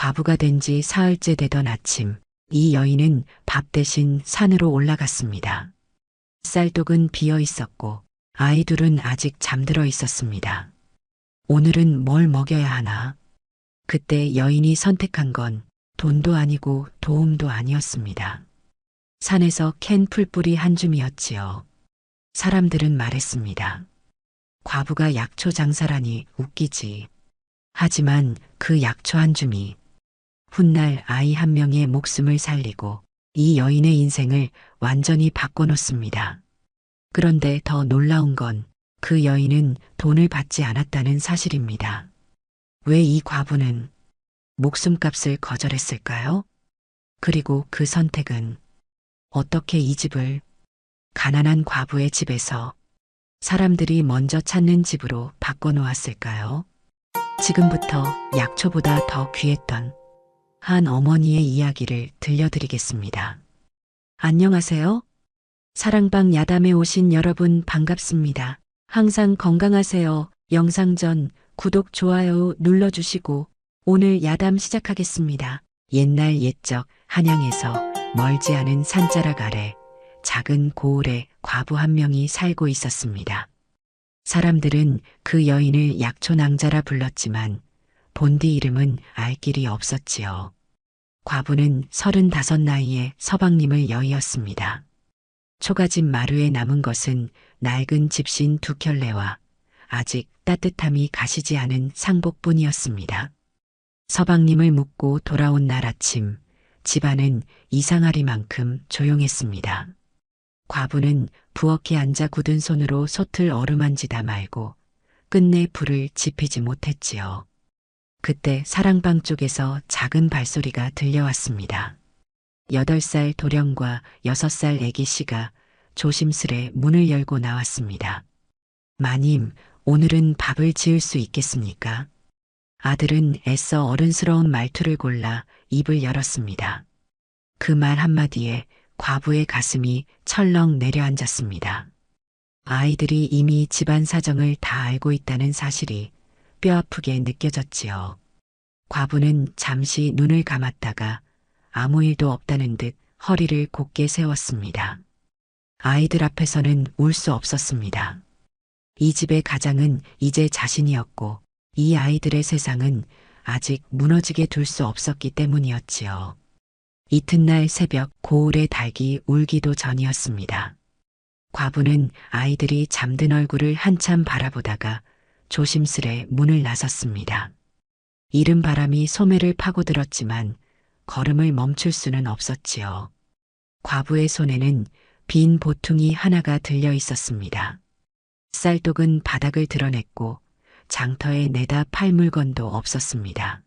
과부가 된 지 사흘째 되던 아침, 이 여인은 밥 대신 산으로 올라갔습니다. 쌀독은 비어 있었고 아이 둘은 아직 잠들어 있었습니다. 오늘은 뭘 먹여야 하나? 그때 여인이 선택한 건 돈도 아니고 도움도 아니었습니다. 산에서 캔 풀뿌리 한 줌이었지요. 사람들은 말했습니다. 과부가 약초 장사라니 웃기지. 하지만 그 약초 한 줌이 훗날 아이 한 명의 목숨을 살리고 이 여인의 인생을 완전히 바꿔놓습니다. 그런데 더 놀라운 건 그 여인은 돈을 받지 않았다는 사실입니다. 왜 이 과부는 목숨값을 거절했을까요? 그리고 그 선택은 어떻게 이 집을 가난한 과부의 집에서 사람들이 먼저 찾는 집으로 바꿔놓았을까요? 지금부터 약초보다 더 귀했던 한 어머니의 이야기를 들려드리겠습니다. 안녕하세요. 사랑방 야담에 오신 여러분 반갑습니다. 항상 건강하세요. 영상 전 구독, 좋아요 눌러주시고 오늘 야담 시작하겠습니다. 옛날 옛적 한양에서 멀지 않은 산자락 아래 작은 고을에 과부 한 명이 살고 있었습니다. 사람들은 그 여인을 약초낭자라 불렀지만 본디 이름은 알 길이 없었지요. 과부는 35 나이에 서방님을 여의었습니다. 초가집 마루에 남은 것은 낡은 집신 2켤레와 아직 따뜻함이 가시지 않은 상복뿐이었습니다. 서방님을 묻고 돌아온 날 아침, 집안은 이상하리만큼 조용했습니다. 과부는 부엌에 앉아 굳은 손으로 솥을 어루만지다 말고 끝내 불을 지피지 못했지요. 그때 사랑방 쪽에서 작은 발소리가 들려왔습니다. 8살 도령과 6살 애기씨가 조심스레 문을 열고 나왔습니다. 마님, 오늘은 밥을 지을 수 있겠습니까? 아들은 애써 어른스러운 말투를 골라 입을 열었습니다. 그 말 한마디에 과부의 가슴이 철렁 내려앉았습니다. 아이들이 이미 집안 사정을 다 알고 있다는 사실이 뼈아프게 느껴졌지요. 과부는 잠시 눈을 감았다가 아무 일도 없다는 듯 허리를 곧게 세웠습니다. 아이들 앞에서는 울 수 없었습니다. 이 집의 가장은 이제 자신이었고 이 아이들의 세상은 아직 무너지게 둘 수 없었기 때문이었지요. 이튿날 새벽 고을의 닭이 울기도 전이었습니다. 과부는 아이들이 잠든 얼굴을 한참 바라보다가 조심스레 문을 나섰습니다. 이른 바람이 소매를 파고들었지만 걸음을 멈출 수는 없었지요. 과부의 손에는 빈 보퉁이 하나가 들려 있었습니다. 쌀독은 바닥을 드러냈고 장터에 내다 팔 물건도 없었습니다.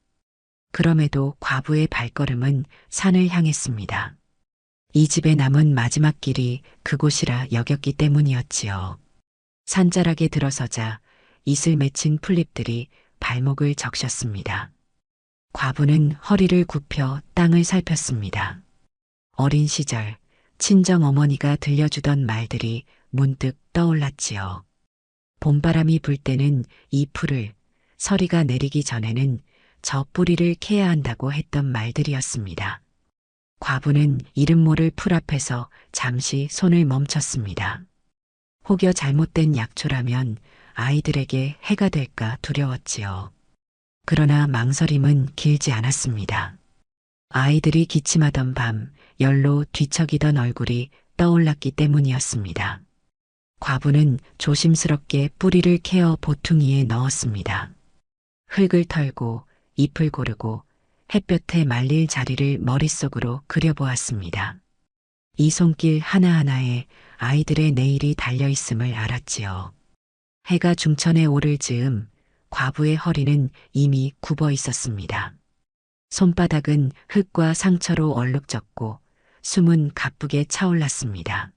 그럼에도 과부의 발걸음은 산을 향했습니다. 이 집에 남은 마지막 길이 그곳이라 여겼기 때문이었지요. 산자락에 들어서자 이슬 맺힌 풀잎들이 발목을 적셨습니다. 과부는 허리를 굽혀 땅을 살폈습니다. 어린 시절 친정 어머니가 들려주던 말들이 문득 떠올랐지요. 봄바람이 불 때는 이 풀을, 서리가 내리기 전에는 저 뿌리를 캐야 한다고 했던 말들이었습니다. 과부는 이름 모를 풀 앞에서 잠시 손을 멈췄습니다. 혹여 잘못된 약초라면 아이들에게 해가 될까 두려웠지요. 그러나 망설임은 길지 않았습니다. 아이들이 기침하던 밤 열로 뒤척이던 얼굴이 떠올랐기 때문이었습니다. 과부는 조심스럽게 뿌리를 캐어 보퉁이에 넣었습니다. 흙을 털고 잎을 고르고 햇볕에 말릴 자리를 머릿속으로 그려보았습니다. 이 손길 하나하나에 아이들의 내일이 달려있음을 알았지요. 해가 중천에 오를 즈음 과부의 허리는 이미 굽어 있었습니다. 손바닥은 흙과 상처로 얼룩졌고 숨은 가쁘게 차올랐습니다.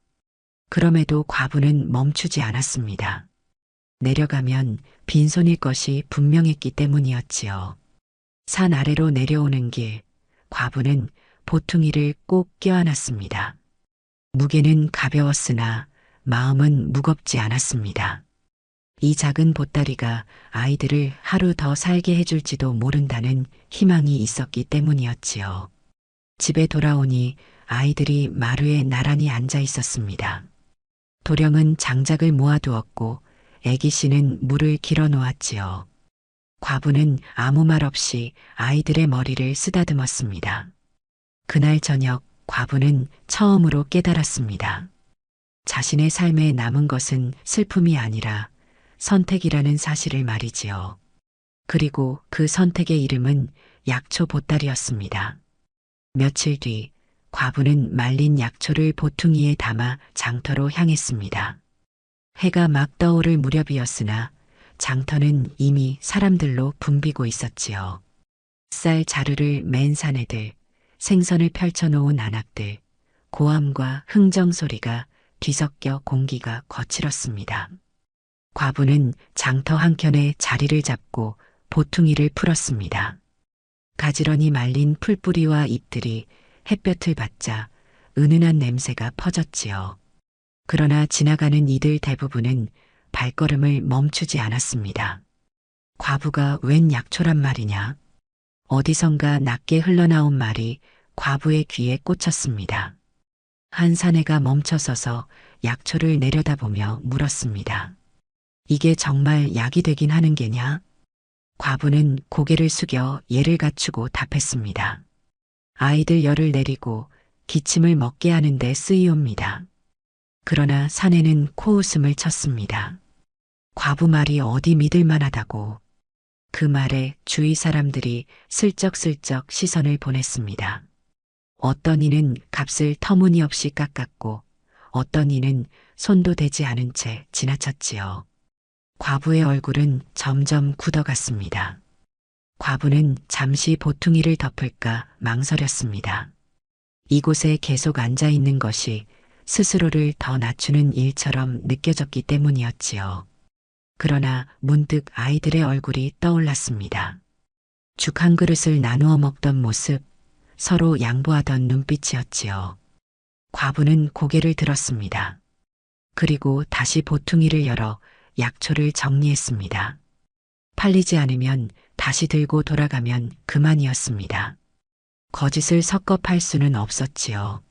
그럼에도 과부는 멈추지 않았습니다. 내려가면 빈손일 것이 분명했기 때문이었지요. 산 아래로 내려오는 길, 과부는 보퉁이를 꼭 껴안았습니다. 무게는 가벼웠으나 마음은 무겁지 않았습니다. 이 작은 보따리가 아이들을 하루 더 살게 해줄지도 모른다는 희망이 있었기 때문이었지요. 집에 돌아오니 아이들이 마루에 나란히 앉아 있었습니다. 도령은 장작을 모아두었고 애기 씨는 물을 길어 놓았지요. 과부는 아무 말 없이 아이들의 머리를 쓰다듬었습니다. 그날 저녁 과부는 처음으로 깨달았습니다. 자신의 삶에 남은 것은 슬픔이 아니라 선택이라는 사실을 말이지요. 그리고 그 선택의 이름은 약초 보따리였습니다. 며칠 뒤 과부는 말린 약초를 보퉁이에 담아 장터로 향했습니다. 해가 막 떠오를 무렵이었으나 장터는 이미 사람들로 붐비고 있었지요. 쌀 자루를 맨 사내들, 생선을 펼쳐놓은 안악들, 고함과 흥정 소리가 뒤섞여 공기가 거칠었습니다. 과부는 장터 한켠에 자리를 잡고 보퉁이를 풀었습니다. 가지런히 말린 풀뿌리와 잎들이 햇볕을 받자 은은한 냄새가 퍼졌지요. 그러나 지나가는 이들 대부분은 발걸음을 멈추지 않았습니다. 과부가 웬 약초란 말이냐? 어디선가 낮게 흘러나온 말이 과부의 귀에 꽂혔습니다. 한 사내가 멈춰서서 약초를 내려다보며 물었습니다. 이게 정말 약이 되긴 하는 게냐? 과부는 고개를 숙여 예를 갖추고 답했습니다. 아이들 열을 내리고 기침을 먹게 하는데 쓰이옵니다. 그러나 사내는 코웃음을 쳤습니다. 과부 말이 어디 믿을 만하다고. 그 말에 주위 사람들이 슬쩍슬쩍 시선을 보냈습니다. 어떤 이는 값을 터무니없이 깎았고 어떤 이는 손도 대지 않은 채 지나쳤지요. 과부의 얼굴은 점점 굳어갔습니다. 과부는 잠시 보퉁이를 덮을까 망설였습니다. 이곳에 계속 앉아 있는 것이 스스로를 더 낮추는 일처럼 느껴졌기 때문이었지요. 그러나 문득 아이들의 얼굴이 떠올랐습니다. 죽 한 그릇을 나누어 먹던 모습, 서로 양보하던 눈빛이었지요. 과부는 고개를 들었습니다. 그리고 다시 보퉁이를 열어 약초를 정리했습니다. 팔리지 않으면 다시 들고 돌아가면 그만이었습니다. 거짓을 섞어 팔 수는 없었지요.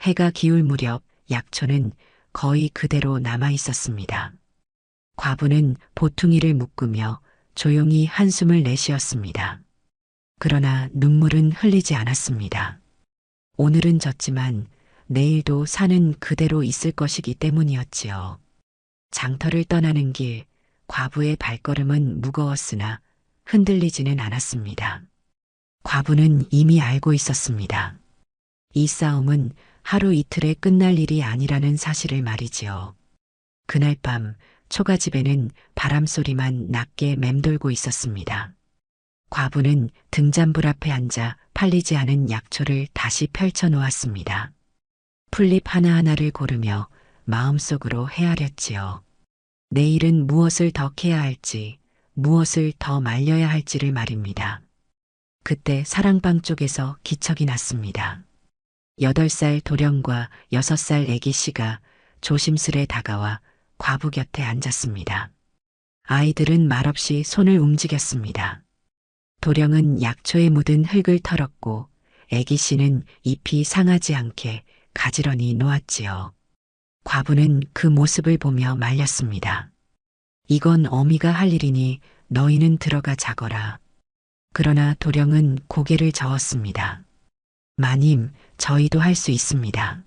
해가 기울 무렵 약초는 거의 그대로 남아 있었습니다. 과부는 보퉁이를 묶으며 조용히 한숨을 내쉬었습니다. 그러나 눈물은 흘리지 않았습니다. 오늘은 졌지만 내일도 산은 그대로 있을 것이기 때문이었지요. 장터를 떠나는 길, 과부의 발걸음은 무거웠으나 흔들리지는 않았습니다. 과부는 이미 알고 있었습니다. 이 싸움은 하루 이틀에 끝날 일이 아니라는 사실을 말이지요. 그날 밤 초가집에는 바람소리만 낮게 맴돌고 있었습니다. 과부는 등잔불 앞에 앉아 팔리지 않은 약초를 다시 펼쳐 놓았습니다. 풀잎 하나하나를 고르며 마음속으로 헤아렸지요. 내일은 무엇을 더 캐야 할지, 무엇을 더 말려야 할지를 말입니다. 그때 사랑방 쪽에서 기척이 났습니다. 8살 도령과 6살 애기 씨가 조심스레 다가와 과부 곁에 앉았습니다. 아이들은 말없이 손을 움직였습니다. 도령은 약초에 묻은 흙을 털었고 애기 씨는 잎이 상하지 않게 가지런히 놓았지요. 과부는 그 모습을 보며 말렸습니다. 이건 어미가 할 일이니 너희는 들어가 자거라. 그러나 도령은 고개를 저었습니다. 마님, 저희도 할 수 있습니다.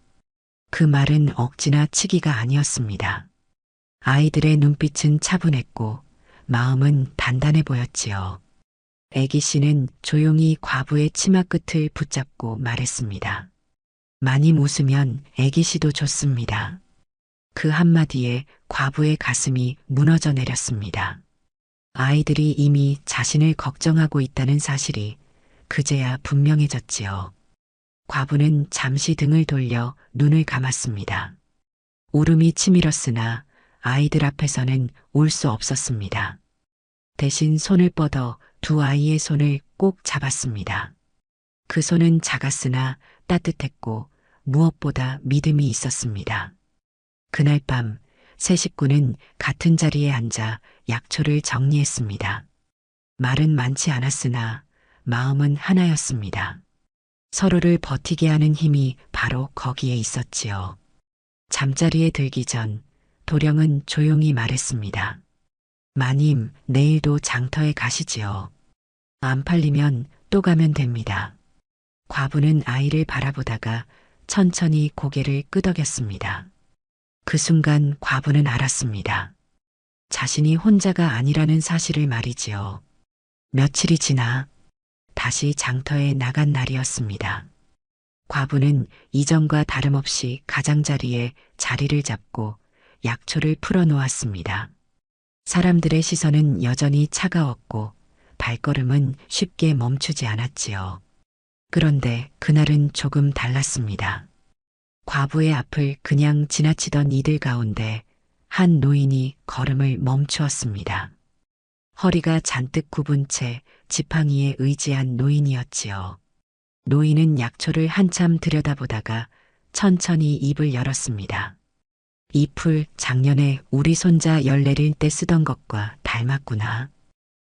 그 말은 억지나 치기가 아니었습니다. 아이들의 눈빛은 차분했고 마음은 단단해 보였지요. 애기 씨는 조용히 과부의 치마 끝을 붙잡고 말했습니다. 마님 웃으면 애기 씨도 좋습니다. 그 한마디에 과부의 가슴이 무너져 내렸습니다. 아이들이 이미 자신을 걱정하고 있다는 사실이 그제야 분명해졌지요. 과부는 잠시 등을 돌려 눈을 감았습니다. 울음이 치밀었으나 아이들 앞에서는 울 수 없었습니다. 대신 손을 뻗어 두 아이의 손을 꼭 잡았습니다. 그 손은 작았으나 따뜻했고 무엇보다 믿음이 있었습니다. 그날 밤 세 식구는 같은 자리에 앉아 약초를 정리했습니다. 말은 많지 않았으나 마음은 하나였습니다. 서로를 버티게 하는 힘이 바로 거기에 있었지요. 잠자리에 들기 전 도령은 조용히 말했습니다. 마님, 내일도 장터에 가시지요. 안 팔리면 또 가면 됩니다. 과부는 아이를 바라보다가 천천히 고개를 끄덕였습니다. 그 순간 과부는 알았습니다. 자신이 혼자가 아니라는 사실을 말이지요. 며칠이 지나 다시 장터에 나간 날이었습니다. 과부는 이전과 다름없이 가장자리에 자리를 잡고 약초를 풀어놓았습니다. 사람들의 시선은 여전히 차가웠고 발걸음은 쉽게 멈추지 않았지요. 그런데 그날은 조금 달랐습니다. 과부의 앞을 그냥 지나치던 이들 가운데 한 노인이 걸음을 멈추었습니다. 허리가 잔뜩 굽은 채 지팡이에 의지한 노인이었지요. 노인은 약초를 한참 들여다보다가 천천히 입을 열었습니다. 이 풀 작년에 우리 손자 열내릴 때 쓰던 것과 닮았구나.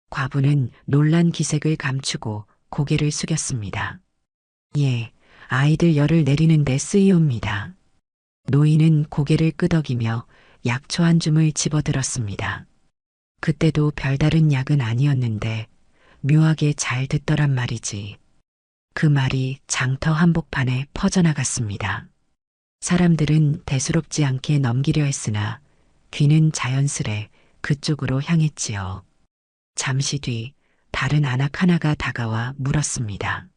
과부는 놀란 기색을 감추고 고개를 숙였습니다. 예, 아이들 열을 내리는 데 쓰이옵니다. 노인은 고개를 끄덕이며 약초 한 줌을 집어들었습니다. 그때도 별다른 약은 아니었는데 묘하게 잘 듣더란 말이지. 그 말이 장터 한복판에 퍼져나갔습니다. 사람들은 대수롭지 않게 넘기려 했으나 귀는 자연스레 그쪽으로 향했지요. 잠시 뒤 다른 안악 하나가 다가와 물었습니다.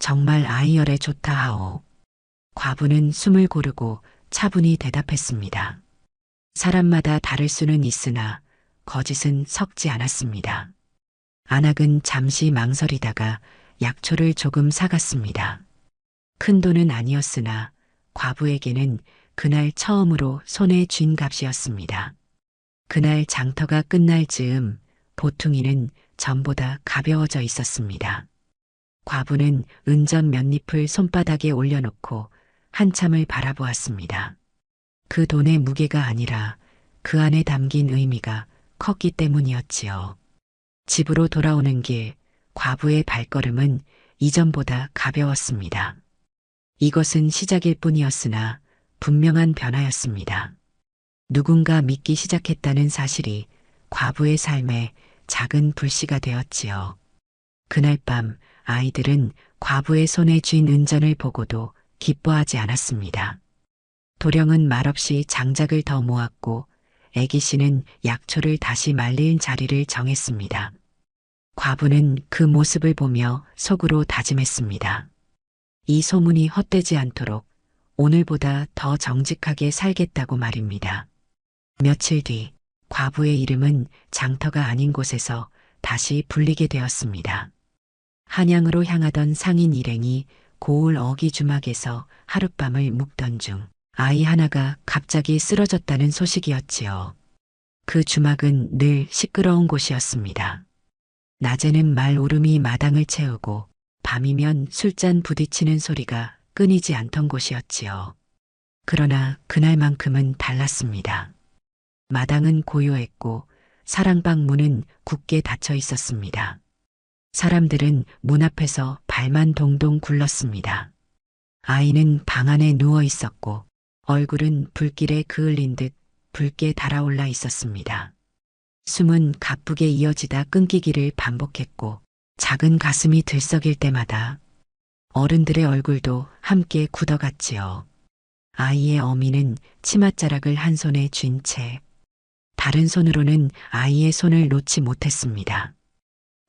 정말 아이열에 좋다 하오. 과부는 숨을 고르고 차분히 대답했습니다. 사람마다 다를 수는 있으나 거짓은 섞지 않았습니다. 안악은 잠시 망설이다가 약초를 조금 사갔습니다. 큰 돈은 아니었으나 과부에게는 그날 처음으로 손에 쥔 값이었습니다. 그날 장터가 끝날 즈음 보퉁이는 전보다 가벼워져 있었습니다. 과부는 은전 몇 잎을 손바닥에 올려놓고 한참을 바라보았습니다. 그 돈의 무게가 아니라 그 안에 담긴 의미가 컸기 때문이었지요. 집으로 돌아오는 길 과부의 발걸음은 이전보다 가벼웠습니다. 이것은 시작일 뿐이었으나 분명한 변화였습니다. 누군가 믿기 시작했다는 사실이 과부의 삶에 작은 불씨가 되었지요. 그날 밤 아이들은 과부의 손에 쥔 은전을 보고도 기뻐하지 않았습니다. 도령은 말없이 장작을 더 모았고 애기 씨는 약초를 다시 말릴 자리를 정했습니다. 과부는 그 모습을 보며 속으로 다짐했습니다. 이 소문이 헛되지 않도록 오늘보다 더 정직하게 살겠다고 말입니다. 며칠 뒤 과부의 이름은 장터가 아닌 곳에서 다시 불리게 되었습니다. 한양으로 향하던 상인 일행이 고을 어기 주막에서 하룻밤을 묵던 중 아이 하나가 갑자기 쓰러졌다는 소식이었지요. 그 주막은 늘 시끄러운 곳이었습니다. 낮에는 말 울음이 마당을 채우고 밤이면 술잔 부딪히는 소리가 끊이지 않던 곳이었지요. 그러나 그날만큼은 달랐습니다. 마당은 고요했고 사랑방 문은 굳게 닫혀 있었습니다. 사람들은 문 앞에서 발만 동동 굴렀습니다. 아이는 방 안에 누워 있었고 얼굴은 불길에 그을린 듯 붉게 달아올라 있었습니다. 숨은 가쁘게 이어지다 끊기기를 반복했고 작은 가슴이 들썩일 때마다 어른들의 얼굴도 함께 굳어갔지요. 아이의 어미는 치맛자락을 한 손에 쥔 채 다른 손으로는 아이의 손을 놓지 못했습니다.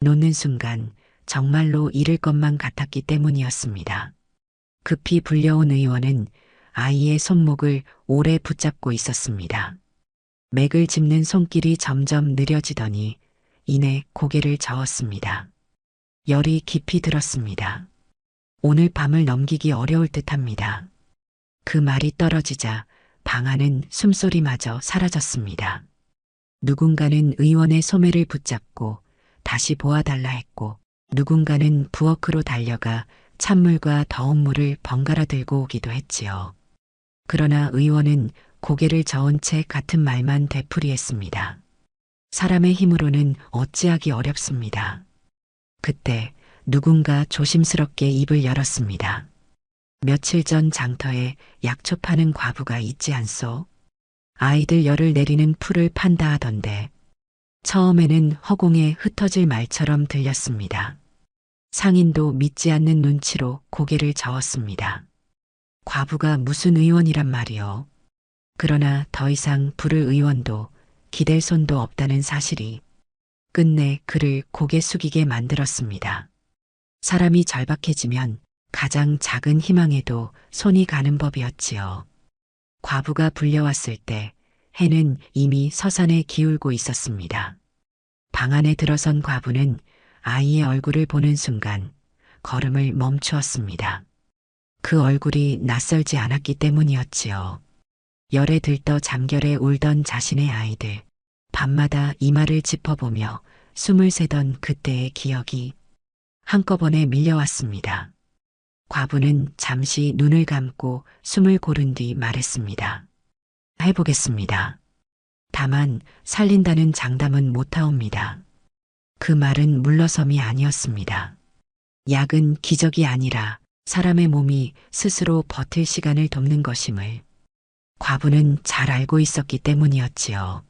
놓는 순간 정말로 잃을 것만 같았기 때문이었습니다. 급히 불려온 의원은 아이의 손목을 오래 붙잡고 있었습니다. 맥을 짚는 손길이 점점 느려지더니 이내 고개를 저었습니다. 열이 깊이 들었습니다. 오늘 밤을 넘기기 어려울 듯합니다. 그 말이 떨어지자 방 안은 숨소리마저 사라졌습니다. 누군가는 의원의 소매를 붙잡고 다시 보아달라 했고 누군가는 부엌으로 달려가 찬물과 더운 물을 번갈아 들고 오기도 했지요. 그러나 의원은 고개를 저은 채 같은 말만 되풀이했습니다. 사람의 힘으로는 어찌하기 어렵습니다. 그때 누군가 조심스럽게 입을 열었습니다. 며칠 전 장터에 약초 파는 과부가 있지 않소? 아이들 열을 내리는 풀을 판다 하던데. 처음에는 허공에 흩어질 말처럼 들렸습니다. 상인도 믿지 않는 눈치로 고개를 저었습니다. 과부가 무슨 의원이란 말이요. 그러나 더 이상 부를 의원도 기댈 손도 없다는 사실이 끝내 그를 고개 숙이게 만들었습니다. 사람이 절박해지면 가장 작은 희망에도 손이 가는 법이었지요. 과부가 불려왔을 때 해는 이미 서산에 기울고 있었습니다. 방 안에 들어선 과부는 아이의 얼굴을 보는 순간 걸음을 멈추었습니다. 그 얼굴이 낯설지 않았기 때문이었지요. 열에 들떠 잠결에 울던 자신의 아이들, 밤마다 이마를 짚어보며 숨을 새던 그때의 기억이 한꺼번에 밀려왔습니다. 과부는 잠시 눈을 감고 숨을 고른 뒤 말했습니다. 해보겠습니다. 다만 살린다는 장담은 못하옵니다. 그 말은 물러섬이 아니었습니다. 약은 기적이 아니라 사람의 몸이 스스로 버틸 시간을 돕는 것임을 과부는 잘 알고 있었기 때문이었지요.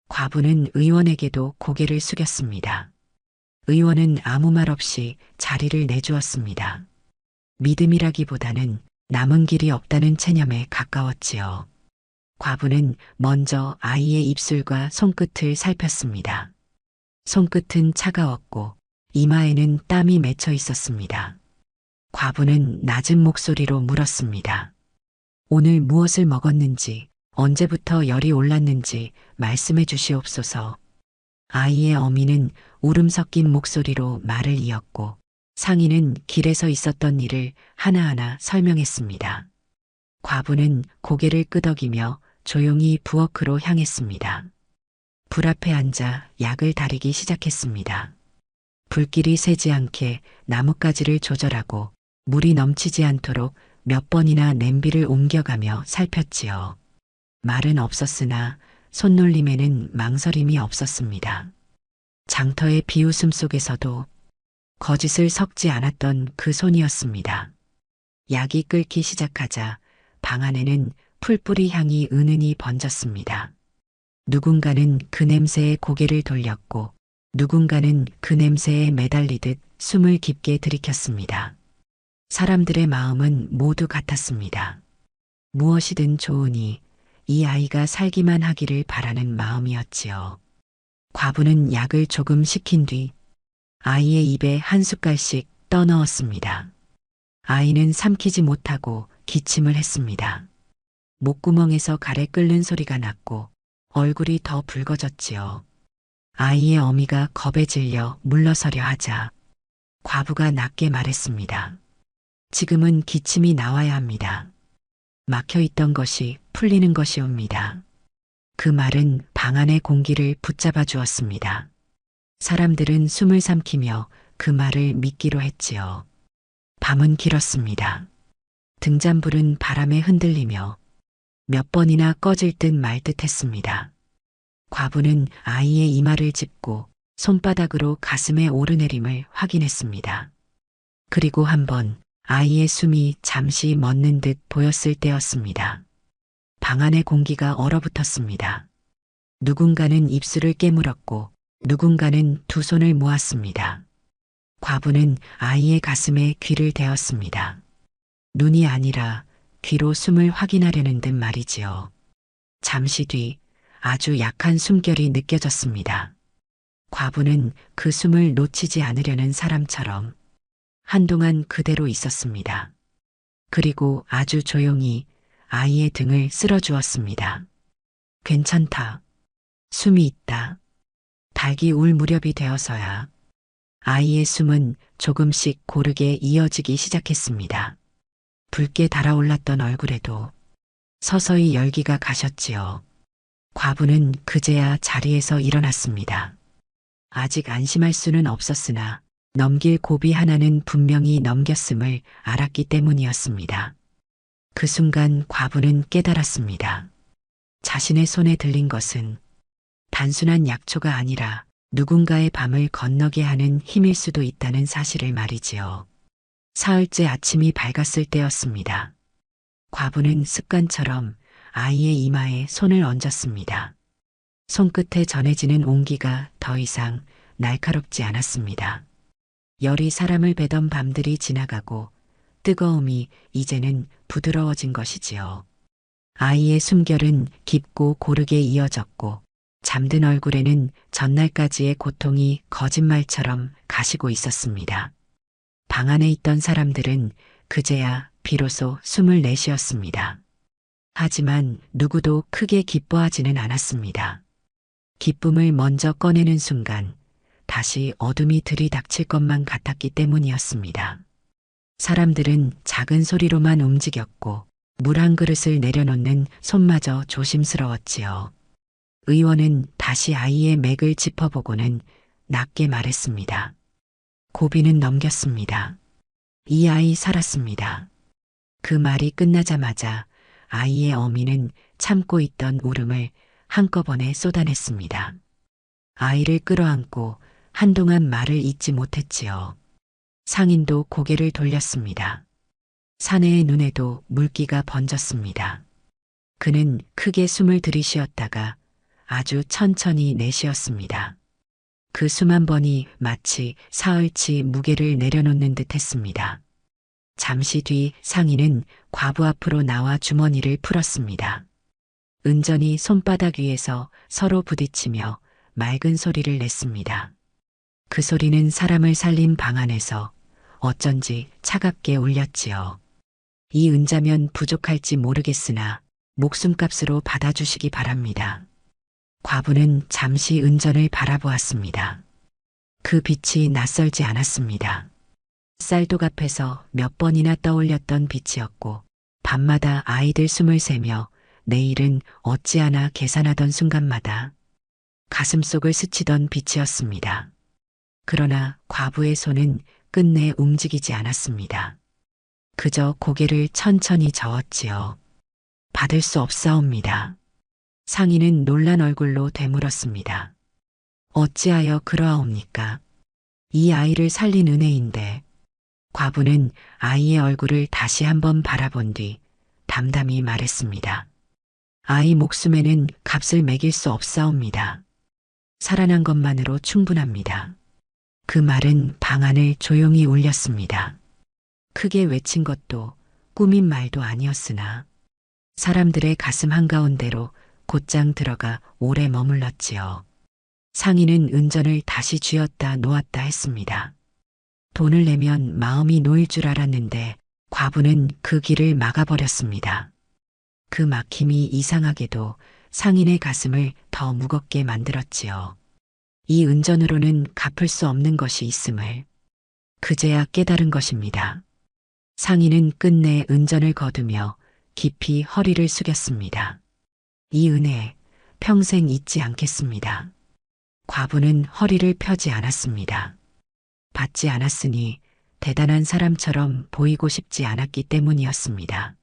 과부는 의원에게도 고개를 숙였습니다. 의원은 아무 말 없이 자리를 내주었습니다. 믿음이라기보다는 남은 길이 없다는 체념에 가까웠지요. 과부는 먼저 아이의 입술과 손끝을 살폈습니다. 손끝은 차가웠고 이마에는 땀이 맺혀 있었습니다. 과부는 낮은 목소리로 물었습니다. 오늘 무엇을 먹었는지, 언제부터 열이 올랐는지 말씀해 주시옵소서. 아이의 어미는 울음 섞인 목소리로 말을 이었고 상인은 길에서 있었던 일을 하나하나 설명했습니다. 과부는 고개를 끄덕이며 조용히 부엌으로 향했습니다. 불 앞에 앉아 약을 다리기 시작했습니다. 불길이 새지 않게 나뭇가지를 조절하고 물이 넘치지 않도록 몇 번이나 냄비를 옮겨가며 살폈지요. 말은 없었으나 손놀림에는 망설임이 없었습니다. 장터의 비웃음 속에서도 거짓을 섞지 않았던 그 손이었습니다. 약이 끓기 시작하자 방 안에는 풀뿌리 향이 은은히 번졌습니다. 누군가는 그 냄새에 고개를 돌렸고 누군가는 그 냄새에 매달리듯 숨을 깊게 들이켰습니다. 사람들의 마음은 모두 같았습니다. 무엇이든 좋으니 이 아이가 살기만 하기를 바라는 마음이었지요. 과부는 약을 조금 식힌 뒤 아이의 입에 한 숟갈씩 떠넣었습니다. 아이는 삼키지 못하고 기침을 했습니다. 목구멍에서 가래 끓는 소리가 났고 얼굴이 더 붉어졌지요. 아이의 어미가 겁에 질려 물러서려 하자 과부가 낮게 말했습니다. 지금은 기침이 나와야 합니다. 막혀있던 것이 풀리는 것이옵니다. 그 말은 방 안의 공기를 붙잡아 주었습니다. 사람들은 숨을 삼키며 그 말을 믿기로 했지요. 밤은 길었습니다. 등잔불은 바람에 흔들리며 몇 번이나 꺼질 듯 말 듯 했습니다. 과부는 아이의 이마를 짚고 손바닥으로 가슴의 오르내림을 확인했습니다. 그리고 한번 아이의 숨이 잠시 멎는 듯 보였을 때였습니다. 방 안의 공기가 얼어붙었습니다. 누군가는 입술을 깨물었고 누군가는 두 손을 모았습니다. 과부는 아이의 가슴에 귀를 대었습니다. 눈이 아니라 귀로 숨을 확인하려는 듯 말이지요. 잠시 뒤 아주 약한 숨결이 느껴졌습니다. 과부는 그 숨을 놓치지 않으려는 사람처럼 한동안 그대로 있었습니다. 그리고 아주 조용히 아이의 등을 쓸어주었습니다. 괜찮다. 숨이 있다. 닭이 울 무렵이 되어서야 아이의 숨은 조금씩 고르게 이어지기 시작했습니다. 붉게 달아올랐던 얼굴에도 서서히 열기가 가셨지요. 과부는 그제야 자리에서 일어났습니다. 아직 안심할 수는 없었으나 넘길 고비 하나는 분명히 넘겼음을 알았기 때문이었습니다. 그 순간 과부는 깨달았습니다. 자신의 손에 들린 것은 단순한 약초가 아니라 누군가의 밤을 건너게 하는 힘일 수도 있다는 사실을 말이지요. 사흘째 아침이 밝았을 때였습니다. 과부는 습관처럼 아이의 이마에 손을 얹었습니다. 손끝에 전해지는 온기가 더 이상 날카롭지 않았습니다. 열이 사람을 베던 밤들이 지나가고 뜨거움이 이제는 부드러워진 것이지요. 아이의 숨결은 깊고 고르게 이어졌고 잠든 얼굴에는 전날까지의 고통이 거짓말처럼 가시고 있었습니다. 방 안에 있던 사람들은 그제야 비로소 숨을 내쉬었습니다. 하지만 누구도 크게 기뻐하지는 않았습니다. 기쁨을 먼저 꺼내는 순간 다시 어둠이 들이닥칠 것만 같았기 때문이었습니다. 사람들은 작은 소리로만 움직였고 물 한 그릇을 내려놓는 손마저 조심스러웠지요. 의원은 다시 아이의 맥을 짚어보고는 낮게 말했습니다. 고비는 넘겼습니다. 이 아이 살았습니다. 그 말이 끝나자마자 아이의 어미는 참고 있던 울음을 한꺼번에 쏟아냈습니다. 아이를 끌어안고 한동안 말을 잇지 못했지요. 상인도 고개를 돌렸습니다. 사내의 눈에도 물기가 번졌습니다. 그는 크게 숨을 들이쉬었다가 아주 천천히 내쉬었습니다. 그 숨 한 번이 마치 사흘치 무게를 내려놓는 듯 했습니다. 잠시 뒤 상인은 과부 앞으로 나와 주머니를 풀었습니다. 은전히 손바닥 위에서 서로 부딪히며 맑은 소리를 냈습니다. 그 소리는 사람을 살린 방 안에서 어쩐지 차갑게 울렸지요. 이 은자면 부족할지 모르겠으나 목숨값으로 받아주시기 바랍니다. 과부는 잠시 은전을 바라보았습니다. 그 빛이 낯설지 않았습니다. 쌀독 앞에서 몇 번이나 떠올렸던 빛이었고 밤마다 아이들 숨을 세며 내일은 어찌하나 계산하던 순간마다 가슴속을 스치던 빛이었습니다. 그러나 과부의 손은 끝내 움직이지 않았습니다. 그저 고개를 천천히 저었지요. 받을 수 없사옵니다. 상인은 놀란 얼굴로 되물었습니다. 어찌하여 그러하옵니까? 이 아이를 살린 은혜인데. 과부는 아이의 얼굴을 다시 한번 바라본 뒤 담담히 말했습니다. 아이 목숨에는 값을 매길 수 없사옵니다. 살아난 것만으로 충분합니다. 그 말은 방 안을 조용히 울렸습니다. 크게 외친 것도 꾸민 말도 아니었으나 사람들의 가슴 한가운데로 곧장 들어가 오래 머물렀지요. 상인은 은전을 다시 쥐었다 놓았다 했습니다. 돈을 내면 마음이 놓일 줄 알았는데 과부는 그 길을 막아버렸습니다. 그 막힘이 이상하게도 상인의 가슴을 더 무겁게 만들었지요. 이 은전으로는 갚을 수 없는 것이 있음을 그제야 깨달은 것입니다. 상인은 끝내 은전을 거두며 깊이 허리를 숙였습니다. 이 은혜 평생 잊지 않겠습니다. 과부는 허리를 펴지 않았습니다. 받지 않았으니 대단한 사람처럼 보이고 싶지 않았기 때문이었습니다.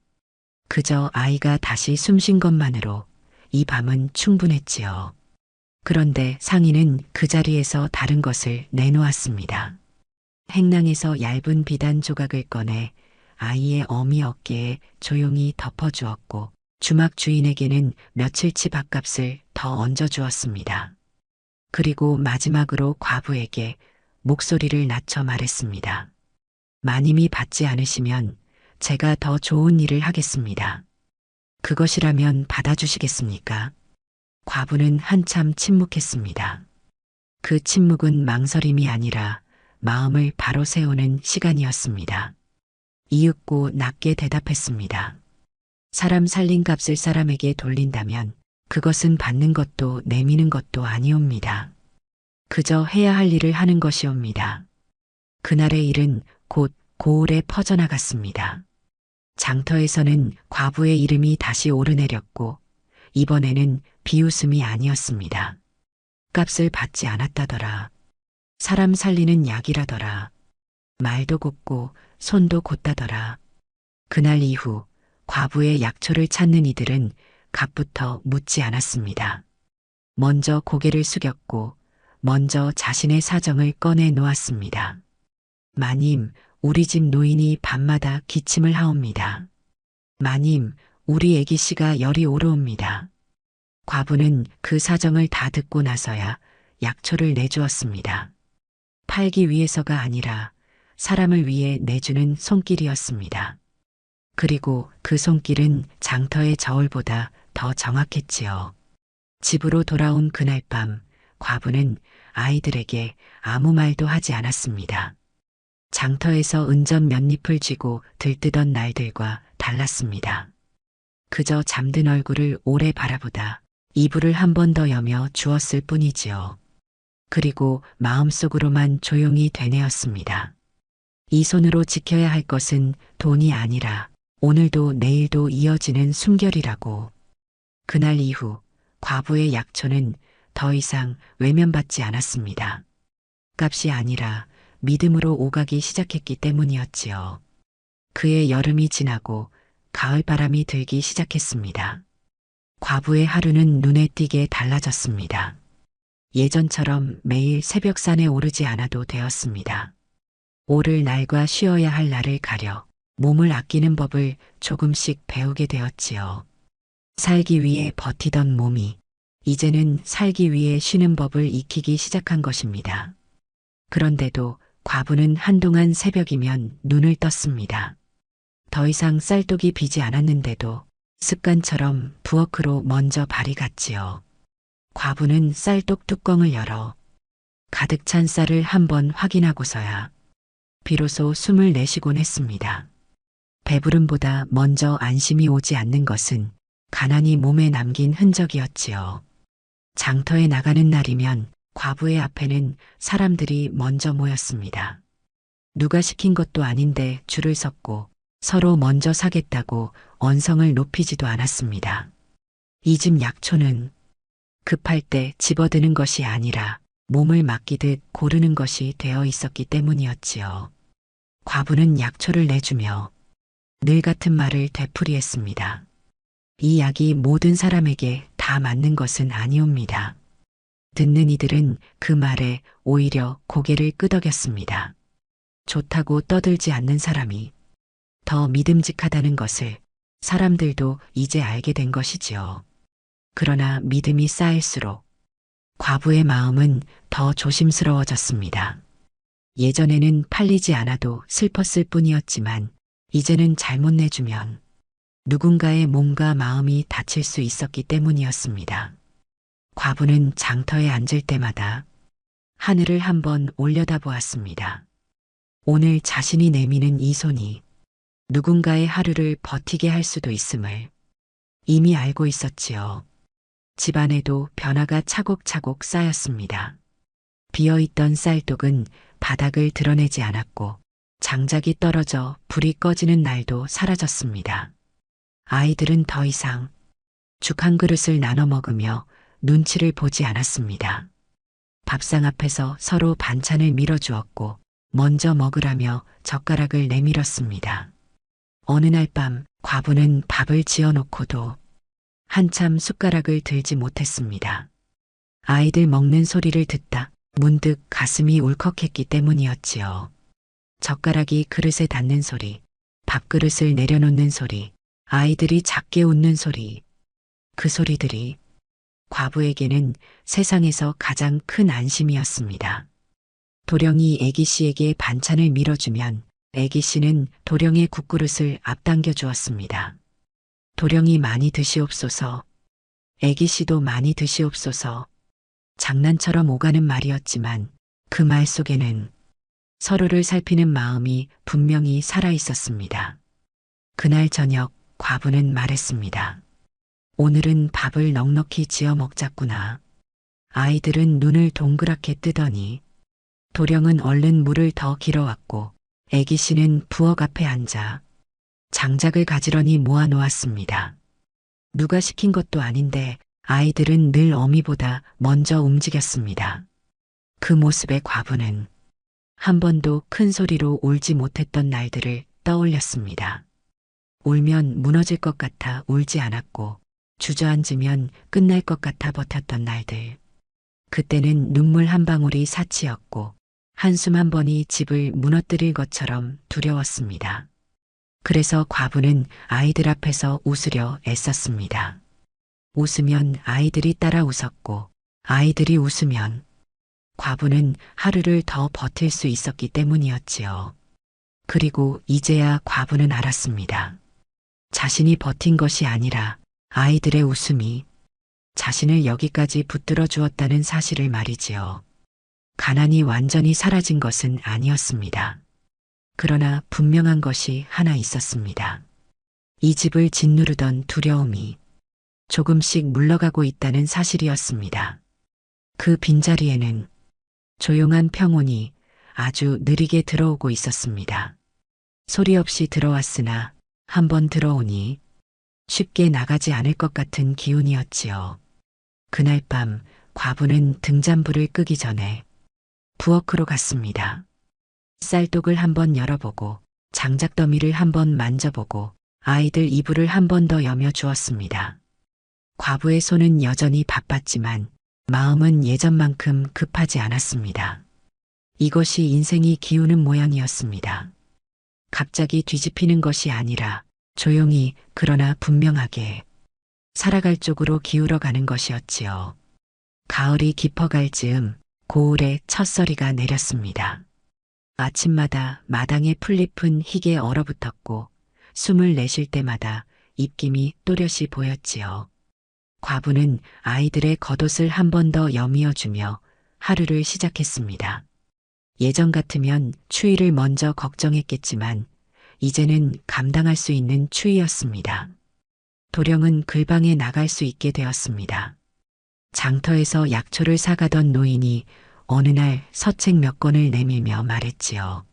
그저 아이가 다시 숨쉰 것만으로 이 밤은 충분했지요. 그런데 상인은 그 자리에서 다른 것을 내놓았습니다. 행랑에서 얇은 비단 조각을 꺼내 아이의 어미 어깨에 조용히 덮어주었고 주막 주인에게는 며칠치 밥값을 더 얹어주었습니다. 그리고 마지막으로 과부에게 목소리를 낮춰 말했습니다. 마님이 받지 않으시면 제가 더 좋은 일을 하겠습니다. 그것이라면 받아주시겠습니까? 과부는 한참 침묵했습니다. 그 침묵은 망설임이 아니라 마음을 바로 세우는 시간이었습니다. 이윽고 낮게 대답했습니다. 사람 살린 값을 사람에게 돌린다면 그것은 받는 것도 내미는 것도 아니옵니다. 그저 해야 할 일을 하는 것이옵니다. 그날의 일은 곧 고을에 퍼져나갔습니다. 장터에서는 과부의 이름이 다시 오르내렸고 이번에는 비웃음이 아니었습니다. 값을 받지 않았다더라. 사람 살리는 약이라더라. 말도 곱고 손도 곧다더라. 그날 이후 과부의 약초를 찾는 이들은 값부터 묻지 않았습니다. 먼저 고개를 숙였고 먼저 자신의 사정을 꺼내 놓았습니다. 마님, 우리 집 노인이 밤마다 기침을 하옵니다. 마님, 우리 애기 씨가 열이 오르옵니다. 과부는 그 사정을 다 듣고 나서야 약초를 내주었습니다. 팔기 위해서가 아니라 사람을 위해 내주는 손길이었습니다. 그리고 그 손길은 장터의 저울보다 더 정확했지요. 집으로 돌아온 그날 밤, 과부는 아이들에게 아무 말도 하지 않았습니다. 장터에서 은전 몇 잎을 쥐고 들뜨던 날들과 달랐습니다. 그저 잠든 얼굴을 오래 바라보다 이불을 한 번 더 여며 주었을 뿐이지요. 그리고 마음속으로만 조용히 되뇌었습니다. 이 손으로 지켜야 할 것은 돈이 아니라 오늘도 내일도 이어지는 숨결이라고. 그날 이후 과부의 약초는 더 이상 외면받지 않았습니다. 값이 아니라 믿음으로 오가기 시작했기 때문이었지요. 그의 여름이 지나고 가을바람이 들기 시작했습니다. 과부의 하루는 눈에 띄게 달라졌습니다. 예전처럼 매일 새벽산에 오르지 않아도 되었습니다. 오를 날과 쉬어야 할 날을 가려 몸을 아끼는 법을 조금씩 배우게 되었지요. 살기 위해 버티던 몸이 이제는 살기 위해 쉬는 법을 익히기 시작한 것입니다. 그런데도 과부는 한동안 새벽이면 눈을 떴습니다. 더 이상 쌀독이 비지 않았는데도 습관처럼 부엌으로 먼저 발이 갔지요. 과부는 쌀독 뚜껑을 열어 가득 찬 쌀을 한번 확인하고서야 비로소 숨을 내쉬곤 했습니다. 배부름보다 먼저 안심이 오지 않는 것은 가난이 몸에 남긴 흔적이었지요. 장터에 나가는 날이면 과부의 앞에는 사람들이 먼저 모였습니다. 누가 시킨 것도 아닌데 줄을 섰고 서로 먼저 사겠다고 언성을 높이지도 않았습니다. 이 집 약초는 급할 때 집어드는 것이 아니라 몸을 맡기듯 고르는 것이 되어 있었기 때문이었지요. 과부는 약초를 내주며 늘 같은 말을 되풀이했습니다. 이 약이 모든 사람에게 다 맞는 것은 아니옵니다. 듣는 이들은 그 말에 오히려 고개를 끄덕였습니다. 좋다고 떠들지 않는 사람이 더 믿음직하다는 것을 사람들도 이제 알게 된 것이지요. 그러나 믿음이 쌓일수록 과부의 마음은 더 조심스러워졌습니다. 예전에는 팔리지 않아도 슬펐을 뿐이었지만 이제는 잘못 내주면 누군가의 몸과 마음이 다칠 수 있었기 때문이었습니다. 과부는 장터에 앉을 때마다 하늘을 한번 올려다보았습니다. 오늘 자신이 내미는 이 손이 누군가의 하루를 버티게 할 수도 있음을 이미 알고 있었지요. 집안에도 변화가 차곡차곡 쌓였습니다. 비어있던 쌀독은 바닥을 드러내지 않았고 장작이 떨어져 불이 꺼지는 날도 사라졌습니다. 아이들은 더 이상 죽 한 그릇을 나눠 먹으며 눈치를 보지 않았습니다. 밥상 앞에서 서로 반찬을 밀어주었고 먼저 먹으라며 젓가락을 내밀었습니다. 어느 날 밤 과부는 밥을 지어놓고도 한참 숟가락을 들지 못했습니다. 아이들 먹는 소리를 듣다 문득 가슴이 울컥했기 때문이었지요. 젓가락이 그릇에 닿는 소리, 밥그릇을 내려놓는 소리, 아이들이 작게 웃는 소리, 그 소리들이 과부에게는 세상에서 가장 큰 안심이었습니다. 도령이 애기 씨에게 반찬을 밀어주면 애기 씨는 도령의 국그릇을 앞당겨 주었습니다. 도령이 많이 드시옵소서, 애기 씨도 많이 드시옵소서. 장난처럼 오가는 말이었지만 그 말 속에는 서로를 살피는 마음이 분명히 살아 있었습니다. 그날 저녁 과부는 말했습니다. 오늘은 밥을 넉넉히 지어 먹자꾸나. 아이들은 눈을 동그랗게 뜨더니 도령은 얼른 물을 더 길어왔고 애기 씨는 부엌 앞에 앉아 장작을 가지런히 모아놓았습니다. 누가 시킨 것도 아닌데 아이들은 늘 어미보다 먼저 움직였습니다. 그 모습에 과부는 한 번도 큰 소리로 울지 못했던 날들을 떠올렸습니다. 울면 무너질 것 같아 울지 않았고 주저앉으면 끝날 것 같아 버텼던 날들. 그때는 눈물 한 방울이 사치였고 한숨 한 번이 집을 무너뜨릴 것처럼 두려웠습니다. 그래서 과부는 아이들 앞에서 웃으려 애썼습니다. 웃으면 아이들이 따라 웃었고 아이들이 웃으면 과부는 하루를 더 버틸 수 있었기 때문이었지요. 그리고 이제야 과부는 알았습니다. 자신이 버틴 것이 아니라 아이들의 웃음이 자신을 여기까지 붙들어 주었다는 사실을 말이지요. 가난이 완전히 사라진 것은 아니었습니다. 그러나 분명한 것이 하나 있었습니다. 이 집을 짓누르던 두려움이 조금씩 물러가고 있다는 사실이었습니다. 그 빈자리에는 조용한 평온이 아주 느리게 들어오고 있었습니다. 소리 없이 들어왔으나 한번 들어오니 쉽게 나가지 않을 것 같은 기운이었지요. 그날 밤 과부는 등잔불을 끄기 전에 부엌으로 갔습니다. 쌀독을 한번 열어보고 장작더미를 한번 만져보고 아이들 이불을 한 번 더 여며 주었습니다. 과부의 손은 여전히 바빴지만 마음은 예전만큼 급하지 않았습니다. 이것이 인생이 기우는 모양이었습니다. 갑자기 뒤집히는 것이 아니라 조용히 그러나 분명하게 살아갈 쪽으로 기울어 가는 것이었지요. 가을이 깊어갈 즈음 고을의 첫서리가 내렸습니다. 아침마다 마당에 풀잎은 희게 얼어붙었고 숨을 내쉴 때마다 입김이 또렷이 보였지요. 과부는 아이들의 겉옷을 한 번 더 여미어주며 하루를 시작했습니다. 예전 같으면 추위를 먼저 걱정했겠지만 이제는 감당할 수 있는 추위였습니다. 도령은 글방에 나갈 수 있게 되었습니다. 장터에서 약초를 사가던 노인이 어느 날 서책 몇 권을 내밀며 말했지요.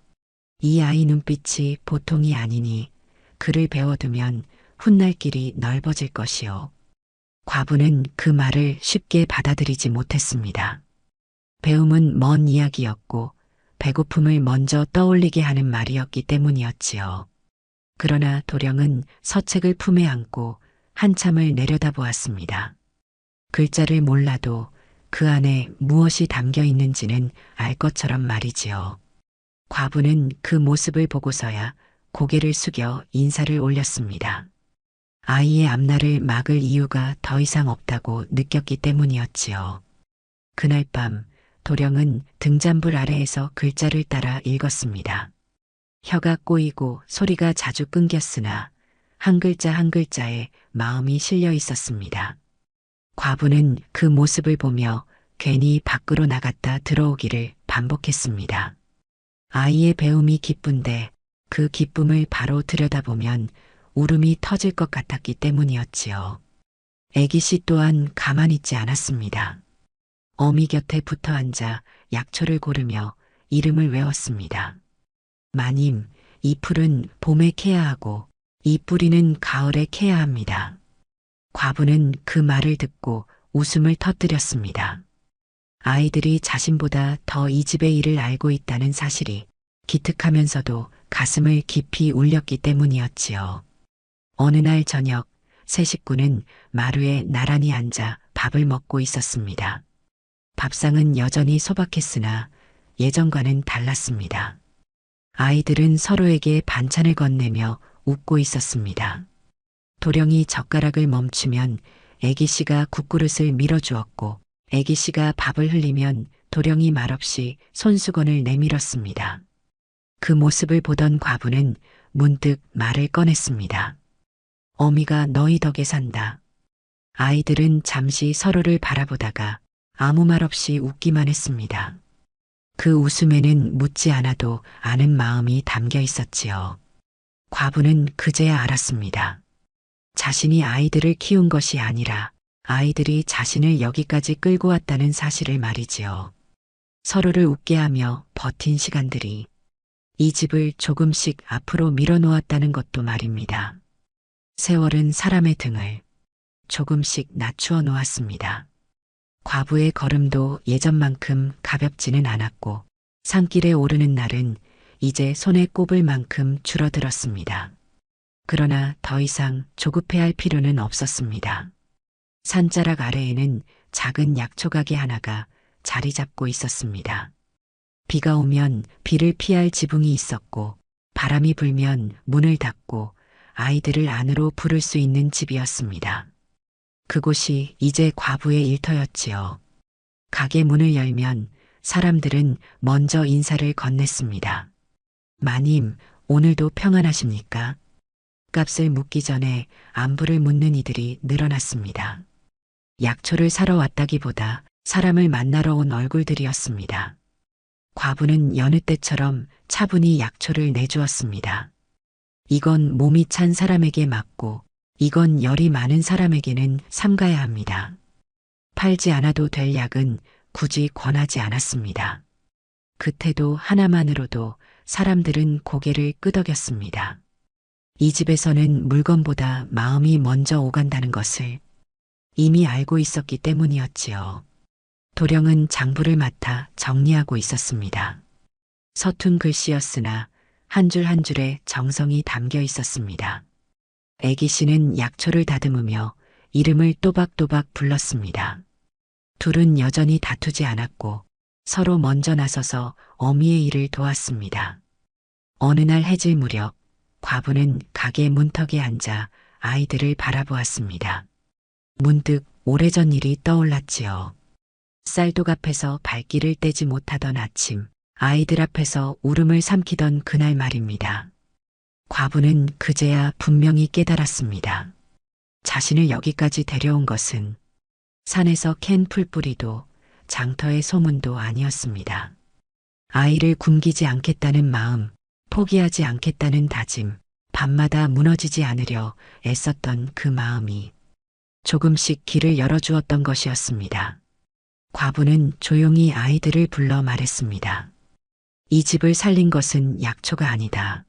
이 아이 눈빛이 보통이 아니니 그를 배워두면 훗날 길이 넓어질 것이요. 과부는 그 말을 쉽게 받아들이지 못했습니다. 배움은 먼 이야기였고 배고픔을 먼저 떠올리게 하는 말이었기 때문이었지요. 그러나 도령은 서책을 품에 안고 한참을 내려다보았습니다. 글자를 몰라도 그 안에 무엇이 담겨 있는지는 알 것처럼 말이지요. 과부는 그 모습을 보고서야 고개를 숙여 인사를 올렸습니다. 아이의 앞날을 막을 이유가 더 이상 없다고 느꼈기 때문이었지요. 그날 밤 도령은 등잔불 아래에서 글자를 따라 읽었습니다. 혀가 꼬이고 소리가 자주 끊겼으나 한 글자 한 글자에 마음이 실려 있었습니다. 과부는 그 모습을 보며 괜히 밖으로 나갔다 들어오기를 반복했습니다. 아이의 배움이 기쁜데 그 기쁨을 바로 들여다보면 울음이 터질 것 같았기 때문이었지요. 애기씨 또한 가만히 있지 않았습니다. 어미 곁에 붙어 앉아 약초를 고르며 이름을 외웠습니다. 마님, 이 풀은 봄에 캐야 하고 이 뿌리는 가을에 캐야 합니다. 과부는 그 말을 듣고 웃음을 터뜨렸습니다. 아이들이 자신보다 더 이 집의 일을 알고 있다는 사실이 기특하면서도 가슴을 깊이 울렸기 때문이었지요. 어느 날 저녁 세 식구는 마루에 나란히 앉아 밥을 먹고 있었습니다. 밥상은 여전히 소박했으나 예전과는 달랐습니다. 아이들은 서로에게 반찬을 건네며 웃고 있었습니다. 도령이 젓가락을 멈추면 애기씨가 국그릇을 밀어주었고 애기씨가 밥을 흘리면 도령이 말없이 손수건을 내밀었습니다. 그 모습을 보던 과부는 문득 말을 꺼냈습니다. 어미가 너희 덕에 산다. 아이들은 잠시 서로를 바라보다가 아무 말 없이 웃기만 했습니다. 그 웃음에는 묻지 않아도 아는 마음이 담겨 있었지요. 과부는 그제야 알았습니다. 자신이 아이들을 키운 것이 아니라 아이들이 자신을 여기까지 끌고 왔다는 사실을 말이지요. 서로를 웃게 하며 버틴 시간들이 이 집을 조금씩 앞으로 밀어놓았다는 것도 말입니다. 세월은 사람의 등을 조금씩 낮추어 놓았습니다. 과부의 걸음도 예전만큼 가볍지는 않았고 산길에 오르는 날은 이제 손에 꼽을 만큼 줄어들었습니다. 그러나 더 이상 조급해할 필요는 없었습니다. 산자락 아래에는 작은 약초 가게 하나가 자리 잡고 있었습니다. 비가 오면 비를 피할 지붕이 있었고 바람이 불면 문을 닫고 아이들을 안으로 부를 수 있는 집이었습니다. 그곳이 이제 과부의 일터였지요. 가게 문을 열면 사람들은 먼저 인사를 건넸습니다. 마님, 오늘도 평안하십니까? 값을 묻기 전에 안부를 묻는 이들이 늘어났습니다. 약초를 사러 왔다기보다 사람을 만나러 온 얼굴들이었습니다. 과부는 여느 때처럼 차분히 약초를 내주었습니다. 이건 몸이 찬 사람에게 맞고 이건 열이 많은 사람에게는 삼가야 합니다. 팔지 않아도 될 약은 굳이 권하지 않았습니다. 그 태도 하나만으로도 사람들은 고개를 끄덕였습니다. 이 집에서는 물건보다 마음이 먼저 오간다는 것을 이미 알고 있었기 때문이었지요. 도령은 장부를 맡아 정리하고 있었습니다. 서툰 글씨였으나 한 줄 한 줄에 정성이 담겨 있었습니다. 애기 씨는 약초를 다듬으며 이름을 또박또박 불렀습니다. 둘은 여전히 다투지 않았고 서로 먼저 나서서 어미의 일을 도왔습니다. 어느 날 해질 무렵 과부는 가게 문턱에 앉아 아이들을 바라보았습니다. 문득 오래전 일이 떠올랐지요. 쌀독 앞에서 발길을 떼지 못하던 아침, 아이들 앞에서 울음을 삼키던 그날 말입니다. 과부는 그제야 분명히 깨달았습니다. 자신을 여기까지 데려온 것은 산에서 캔 풀뿌리도 장터의 소문도 아니었습니다. 아이를 굶기지 않겠다는 마음, 포기하지 않겠다는 다짐, 밤마다 무너지지 않으려 애썼던 그 마음이 조금씩 길을 열어주었던 것이었습니다. 과부는 조용히 아이들을 불러 말했습니다. 이 집을 살린 것은 약초가 아니다.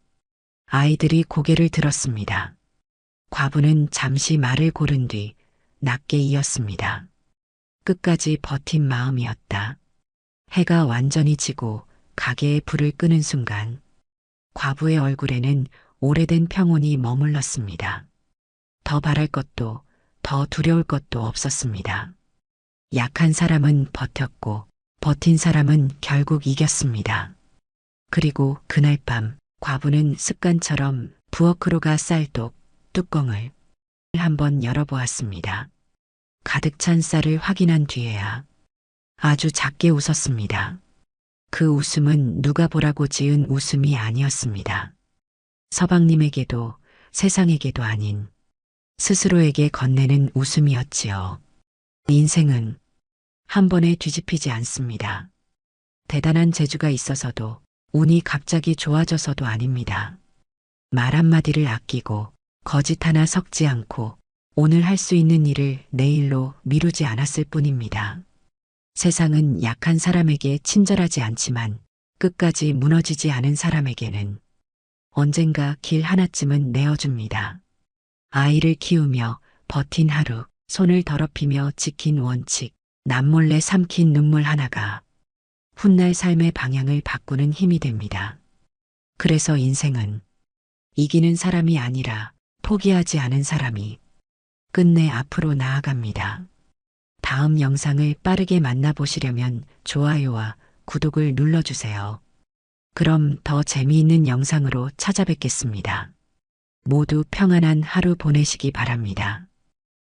아이들이 고개를 들었습니다. 과부는 잠시 말을 고른 뒤 낮게 이었습니다. 끝까지 버틴 마음이었다. 해가 완전히 지고 가게에 불을 끄는 순간 과부의 얼굴에는 오래된 평온이 머물렀습니다. 더 바랄 것도 더 두려울 것도 없었습니다. 약한 사람은 버텼고 버틴 사람은 결국 이겼습니다. 그리고 그날 밤 과부는 습관처럼 부엌으로 가 쌀독 뚜껑을 한번 열어보았습니다. 가득 찬 쌀을 확인한 뒤에야 아주 작게 웃었습니다. 그 웃음은 누가 보라고 지은 웃음이 아니었습니다. 서방님에게도 세상에게도 아닌 스스로에게 건네는 웃음이었지요. 인생은 한 번에 뒤집히지 않습니다. 대단한 재주가 있어서도 운이 갑자기 좋아져서도 아닙니다. 말 한마디를 아끼고 거짓 하나 섞지 않고 오늘 할 수 있는 일을 내일로 미루지 않았을 뿐입니다. 세상은 약한 사람에게 친절하지 않지만 끝까지 무너지지 않은 사람에게는 언젠가 길 하나쯤은 내어줍니다. 아이를 키우며 버틴 하루, 손을 더럽히며 지킨 원칙, 남몰래 삼킨 눈물 하나가 훗날 삶의 방향을 바꾸는 힘이 됩니다. 그래서 인생은 이기는 사람이 아니라 포기하지 않은 사람이 끝내 앞으로 나아갑니다. 다음 영상을 빠르게 만나보시려면 좋아요와 구독을 눌러주세요. 그럼 더 재미있는 영상으로 찾아뵙겠습니다. 모두 평안한 하루 보내시기 바랍니다.